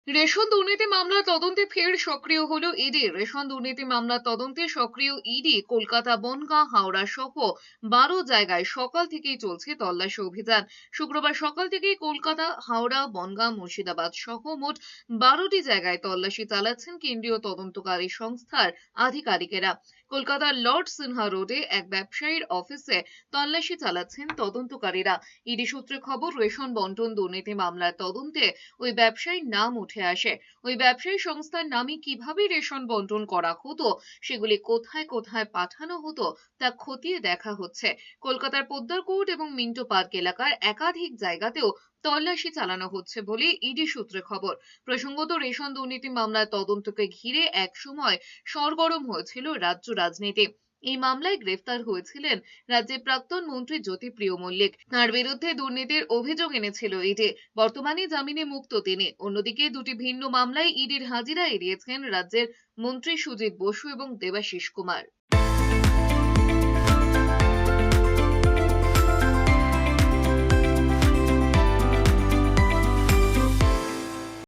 Ration দুর্নীতি মামলার তদন্তে ফের সক্রিয় হলো ইডি। রেশন দুর্নীতি মামলার তদন্তে সক্রিয় ইডি। কলকাতা, বনগাঁ, হাওড়া সহ 12 জায়গায় সকাল থেকেই চলছে তল্লাশি অভিযান। শুক্রবার সকাল থেকেই কলকাতা, হাওড়া, বনগাঁ, মুর্শিদাবাদ সহ মোট 12টি জায়গায় তল্লাশি চালাচ্ছেন কেন্দ্রীয় তদন্তকারী সংস্থার আধিকারিকেরা। কলকাতার লর্ড সিনহা রোডে এক ব্যবসায়ীর অফিসে তল্লাশি চালাচ্ছেন তদন্তকারীরা। ইডি সূত্রে খবর, রেশন বন্টন দুর্নীতি মামলার তদন্তে ওই ব্যবসায়ীর নাম উঠে আসে। ওই ব্যবসায়ী সংস্থার নামে কিভাবে রেশন বন্টন করা হতো, সেগুলি কোথায় কোথায় পাঠানো হতো তা খতিয়ে দেখা হচ্ছে। কলকাতার পোদ্দার কোর্ট এবং মিন্টো পার্ক এলাকার একাধিক জায়গাতেও তল্লাশি চালানো হচ্ছে বলে ইডি সূত্রে খবর। প্রসঙ্গত, রেশন দুর্নীতি মামলার তদন্তকে ঘিরে এক সময় সরগরম হয়েছিল রাজ্য রাজনীতি। এই মামলায় গ্রেফতার হয়েছিলেন রাজ্যের প্রাক্তন মন্ত্রী জ্যোতিপ্রিয় মল্লিক। তার বিরুদ্ধে দুর্নীতির অভিযোগ এনেছিল ইডি। বর্তমানে জামিনে মুক্ত তিনি। অন্যদিকে দুটি ভিন্ন মামলায় ইডির হাজিরা এড়িয়েছেন রাজ্যের মন্ত্রী সুজিত বসু এবং দেবাশিস কুমার।